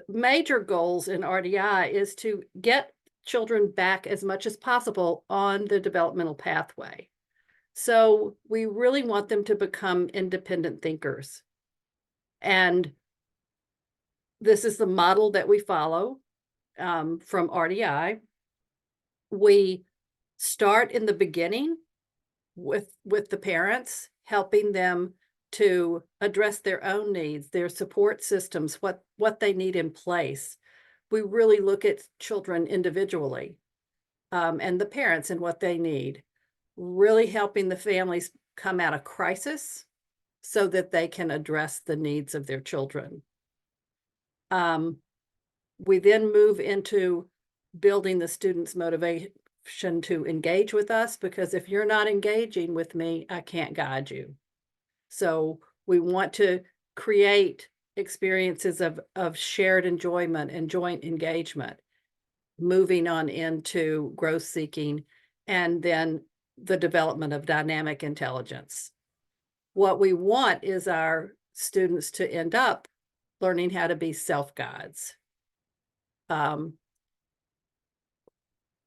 major goals in RDI is to get children back as much as possible on the developmental pathway. So we really want them to become independent thinkers. And this is the model that we follow from RDI. We start in the beginning with the parents, helping them to address their own needs, their support systems, what they need in place. We really look at children individually and the parents and what they need, really helping the families come out of crisis so that they can address the needs of their children. We then move into building the students' motivation to engage with us, because if you're not engaging with me, I can't guide you. So we want to create experiences of shared enjoyment and joint engagement, moving on into growth seeking, and then the development of dynamic intelligence. What we want is our students to end up learning how to be self-guides.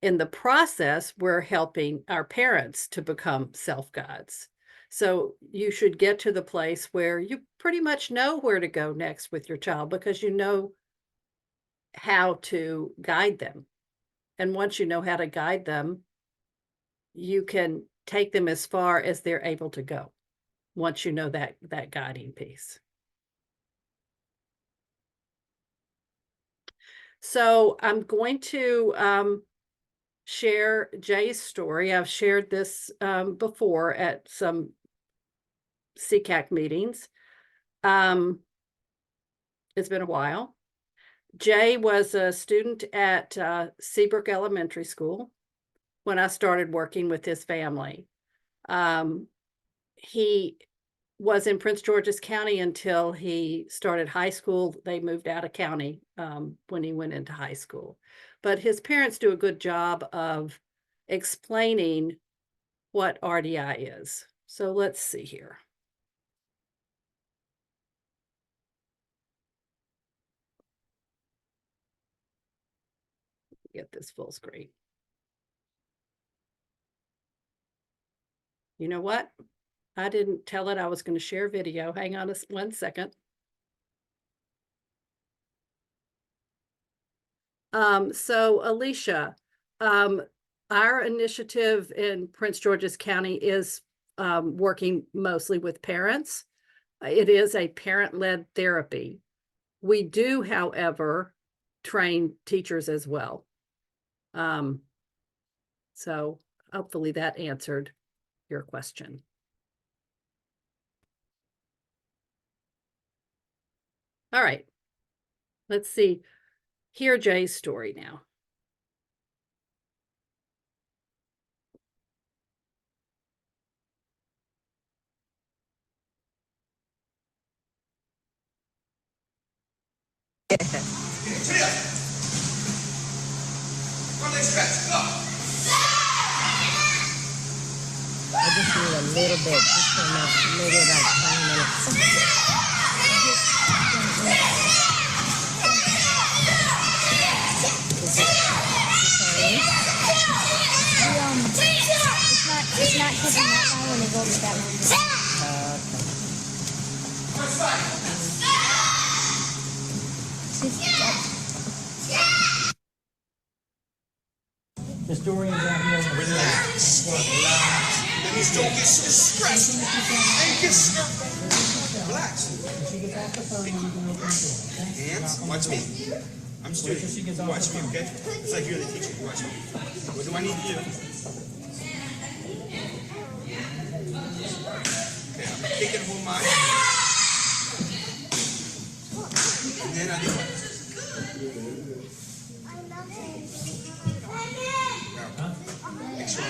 In the process, we're helping our parents to become self-guides. So you should get to the place where you pretty much know where to go next with your child, because you know how to guide them. And once you know how to guide them, you can take them as far as they're able to go once you know that guiding piece. So I'm going to share Jay's story. I've shared this before at some SECAC meetings. It's been a while. Jay was a student at Seabrook Elementary School when I started working with his family. He was in Prince George's County until he started high school. They moved out of county when he went into high school. But his parents do a good job of explaining what RDI is. So let's see here. Get this full screen. You know what? I didn't tell it I was going to share video. Hang on 1 second. So Alicia, our initiative in Prince George's County is working mostly with parents. It is a parent-led therapy. We do, however, train teachers as well. So hopefully that answered your question. All right, let's see. Hear Jay's story now. I just need a little bit, just enough, maybe about 20 minutes. It's not hitting that line when it goes that Historians out here. Relax. Please don't get so stressed. And get relax. Hands, watch me. I'm student. Watch me, okay? It's like you're the teacher. Watch me. What do I need to do? Okay, I'm gonna kick and hold mine. And then I do what? Make sure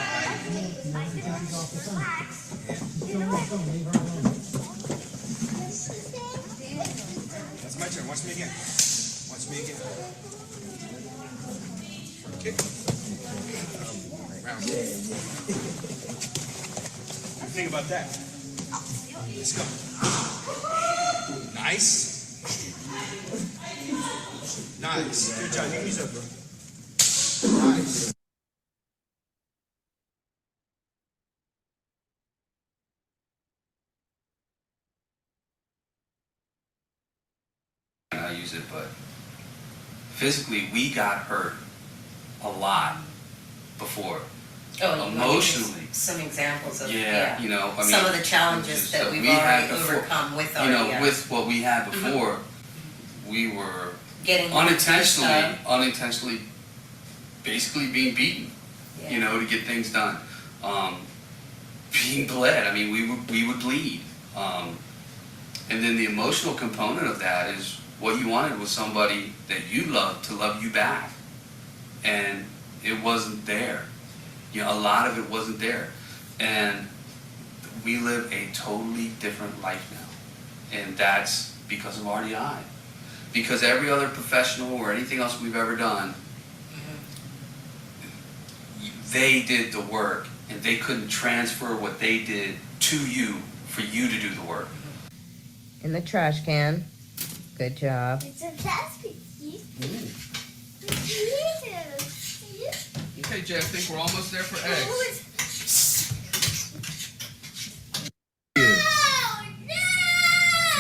that's my turn. Watch me again. Watch me again. Kick. Round. What do you think about that? Let's go. Nice. Nice. Good job. You can use that, bro. Nice. I use it, but physically we got hurt a lot before. Oh, emotionally. Some examples of You know, I mean, some of the challenges that we've already overcome with our with what we had before, we were getting unintentionally, basically being beaten. Yeah. You know, to get things done. Being bled. I mean, we would bleed. And then the emotional component of that is what you wanted was somebody that you loved to love you back, and it wasn't there. You know, a lot of it wasn't there, and we live a totally different life now, and that's because of RDI. Because every other professional or anything else we've ever done, they did the work, and they couldn't transfer what they did to you for you to do the work. in the trash can. Good job. It's a basket. Okay, Jay, I think we're almost there for eggs. Oh, no!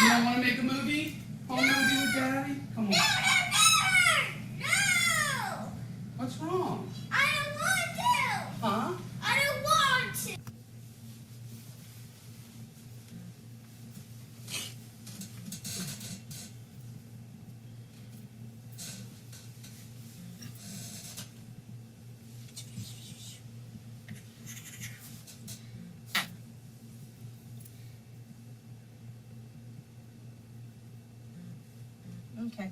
You don't want to make a movie? Home movie with Daddy? Come on. No! What's wrong? I don't want to! Huh? I don't want to! Okay.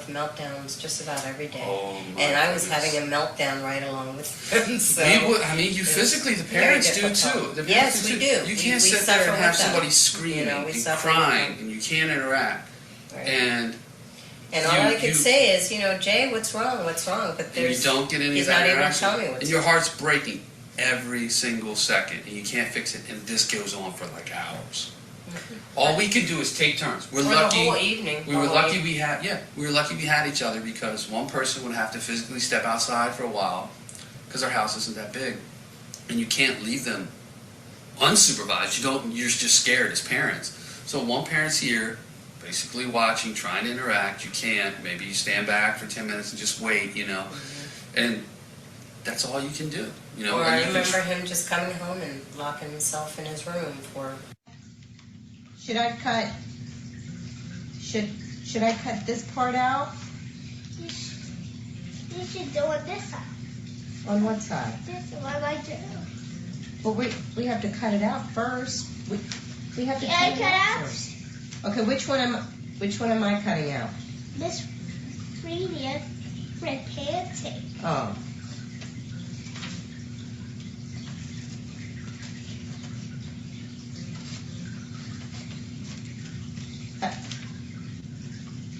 Meltdowns just about every day. Oh, my And I was goodness. having a meltdown right along with them, so. I mean, you it was physically, the very parents do difficult. too. The Yes, parents we too. do. You We- can't we sit there suffer and have with them. somebody screaming we and suffer with crying, them. and you can't interact. Right. And And all I could say is, Jay, what's wrong? What's wrong? But you there's, don't get any he's of that not able to interaction. tell me what's And your wrong. heart's breaking every single second, and you can't fix it. And this goes on for like hours. All we can do is take turns. We're For lucky. the whole evening. We were lucky we had each other, because one person would have to physically step outside for a while because our house isn't that big, and you can't leave them unsupervised. You're just scared as parents. So one parent's here, basically watching, trying to interact. You can't. Maybe you stand back for 10 minutes and just wait, and that's all you can do. Or I and you can remember him just coming home and locking himself in his room for. Should I cut? Should I cut this part out? You should do it this side. On what side? This one I do. Well, we have to cut it out first. We have to Yeah, cut it cut out out. first. Okay, which one am I cutting out? This previous red pancake. Oh.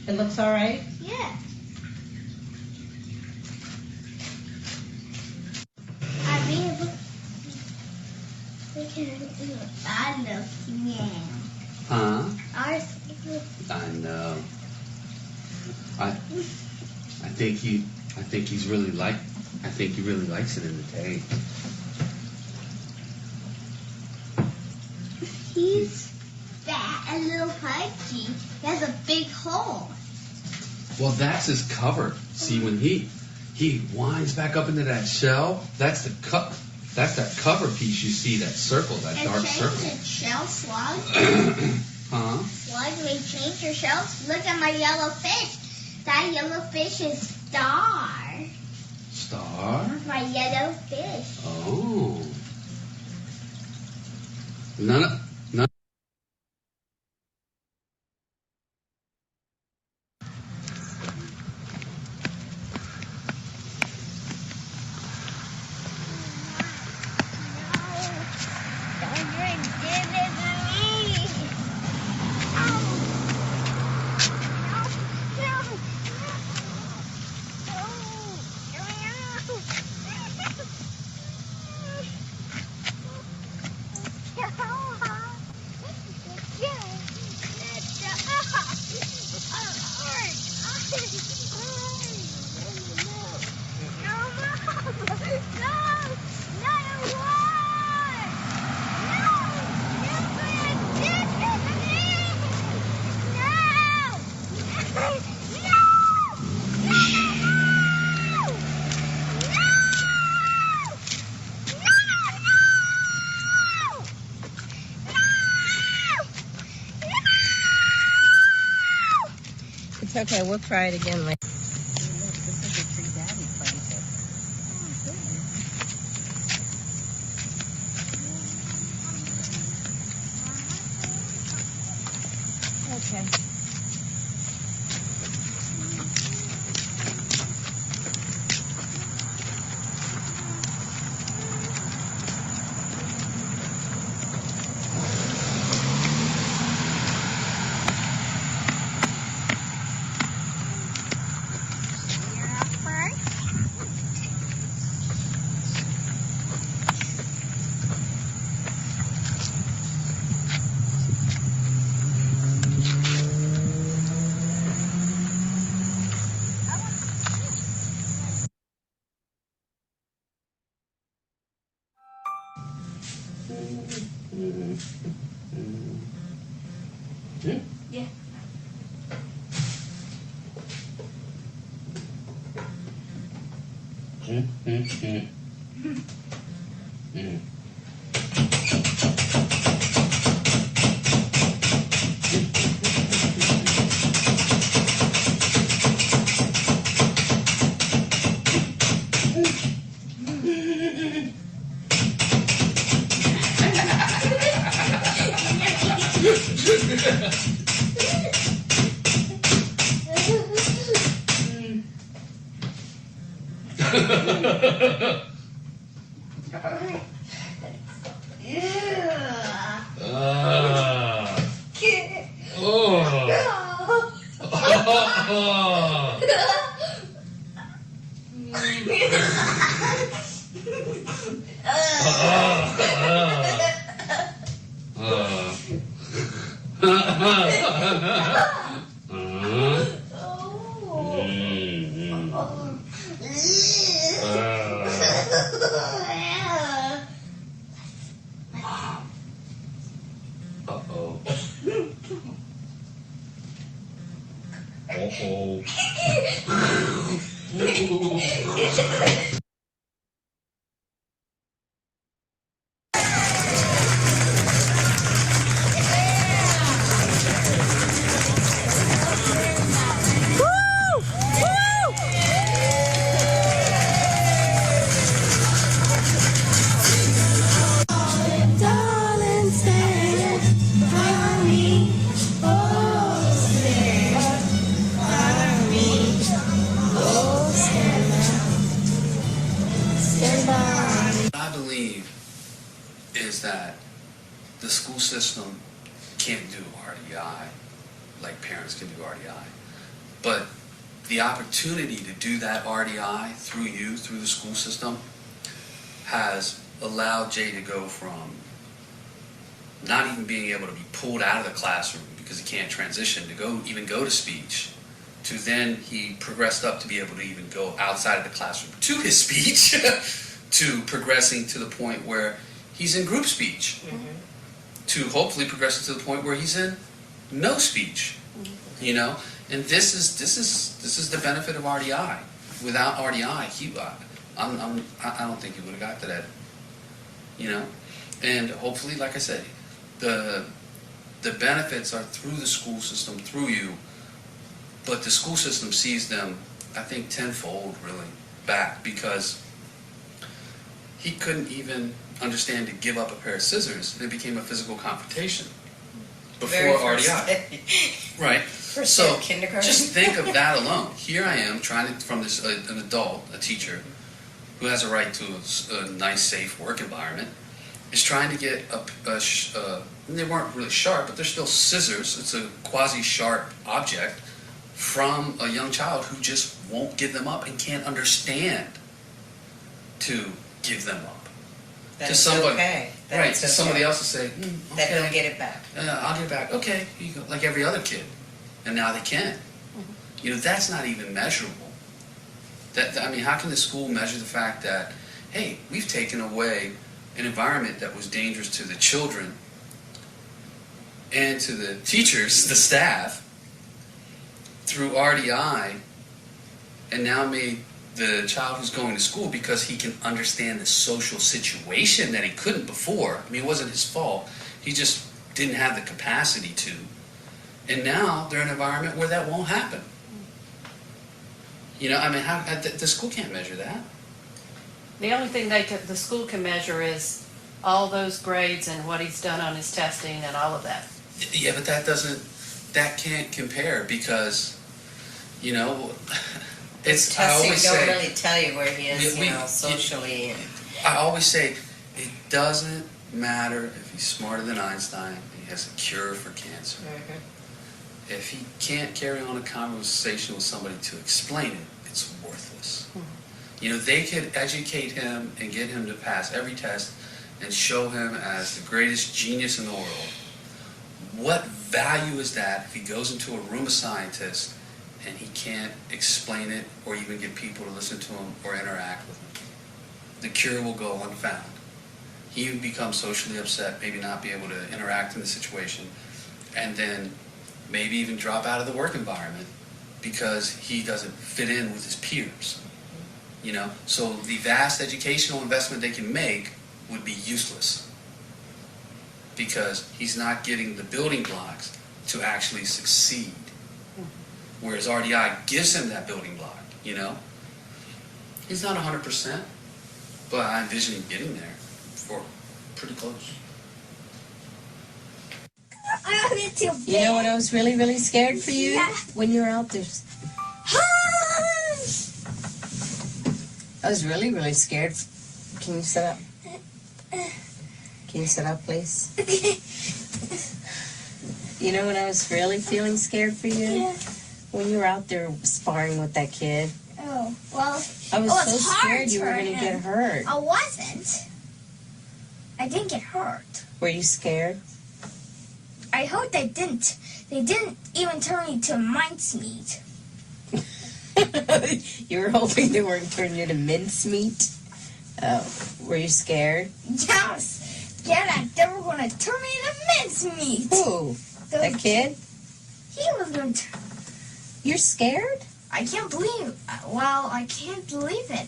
It looks all right? Yeah. I mean, we can do it. I know. Yeah. Huh? Ours. I know. I think he really likes it in the tank. He's fat and little pudgy. He has a big hole. Well, that's his cover. See, when he winds back up into that shell, that's that cover piece you see, that circle, that And dark change circle. the shell slug. Huh? Slug, we change your shells. Look at my yellow fish. That yellow fish is Star. Star? My yellow fish. Oh. None. It's okay. We'll try it again later. Okay. Yeah. I believe is that the school system can't do RDI like parents can do RDI, but the opportunity to do that RDI through you, through the school system, has allowed Jay to go from not even being able to be pulled out of the classroom because he can't transition to even go to speech, to then he progressed up to be able to even go outside of the classroom to his speech, to progressing to the point where he's in group speech, to hopefully progressing to the point where he's in no speech, you know. And this is the benefit of RDI. Without RDI, I don't think he would have got to that, you know. And hopefully, like I said, the benefits are through the school system, through you, but the school system sees them, I think, tenfold really back, because he couldn't even understand to give up a pair of scissors, and it became a physical confrontation before RDI. Right. So just think of that alone. Here I am trying to, from this an adult, a teacher, who has a right to a nice, safe work environment, is trying to get they weren't really sharp, but they're still scissors. It's a quasi-sharp object from a young child who just won't give them up and can't understand to give them up. That's to somebody, okay. Right, to somebody else to say, okay, that he'll get it back. I'll get it back. Okay, here you go, like every other kid. And now they can. You know, that's not even measurable. I mean, how can the school measure the fact that, hey, we've taken away an environment that was dangerous to the children and to the teachers, the staff, through RDI, and now made the child who's going to school, because he can understand the social situation that he couldn't before. I mean, it wasn't his fault. He just didn't have the capacity to. And now they're in an environment where that won't happen. You know, I mean, the school can't measure that. The only thing the school can measure is all those grades and what he's done on his testing and all of that. Yeah, but that can't compare, because, you know, it's, I Testing always don't say, really tell you where he is, socially. I always say, it doesn't matter if he's smarter than Einstein, he has a cure for cancer. If he can't carry on a conversation with somebody to explain it, it's worthless. You know, they could educate him and get him to pass every test and show him as the greatest genius in the world. What value is that if he goes into a room of scientists and he can't explain it or even get people to listen to him or interact with him? The cure will go unfound. He would become socially upset, maybe not be able to interact in the situation, and then maybe even drop out of the work environment because he doesn't fit in with his peers. You know, so the vast educational investment they can make would be useless, because he's not getting the building blocks to actually succeed. Whereas RDI gives him that building block, you know. He's not 100%, but I envision him getting there for pretty close. You know what I was really, really scared for you? When you were out there. was really, really scared. Can you sit up? Can you sit up, please? You know when I was really feeling scared for you? Yeah. When you were out there sparring with that kid. Oh, well, I was it was so hard scared you were for going to him. get hurt. I wasn't. I didn't get hurt. Were you scared? I hope they didn't. They didn't even turn me to mincemeat. You were hoping they weren't turning you to mincemeat? Oh, were you scared? Yes. Yeah, that they were going to turn me into mincemeat. Who? That kid? He was going to... You're scared? I can't believe... Well, I can't believe it.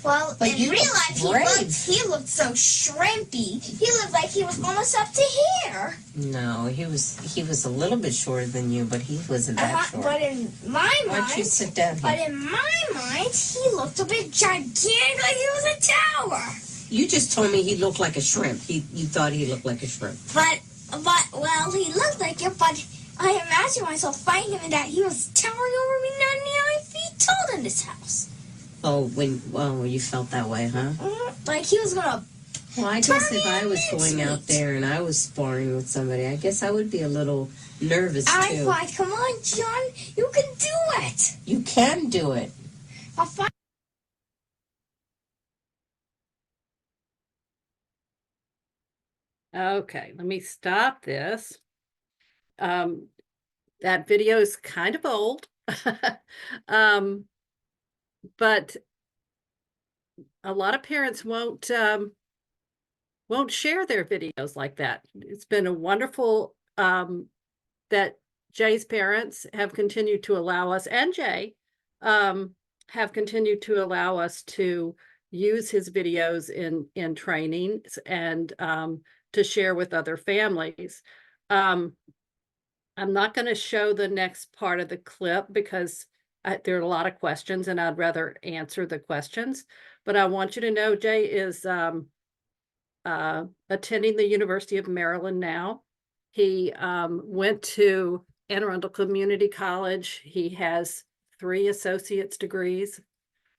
Well, But in you real look life, brave. he looked so shrimpy. He looked like he was almost up to here. No, he was a little bit shorter than you, but he wasn't that short. But in my Why don't you mind... sit down But here? in my mind, he looked a bit gigantic, like he was a tower. You just told me he looked like a shrimp. You thought he looked like a shrimp. But, well, he looked like it, but I imagined myself fighting him and that he was towering over me 99 feet tall in this house. Oh, you felt that way, huh? Like he was gonna... Well, I guess Turn if me I was into going out mincemeat. there and I was sparring with somebody, I guess I would be a little nervous I too. thought, come on, John, you can do it. You can do it. I'll fight. Okay, let me stop this. That video is kind of old. But a lot of parents won't share their videos like that. It's been a wonderful that Jay's parents have continued to allow us, and Jay have continued to allow us to use his videos in trainings and to share with other families. I'm not going to show the next part of the clip because there are a lot of questions and I'd rather answer the questions. But I want you to know Jay is attending the University of Maryland now. He went to Anne Arundel Community College. He has 3 associate's degrees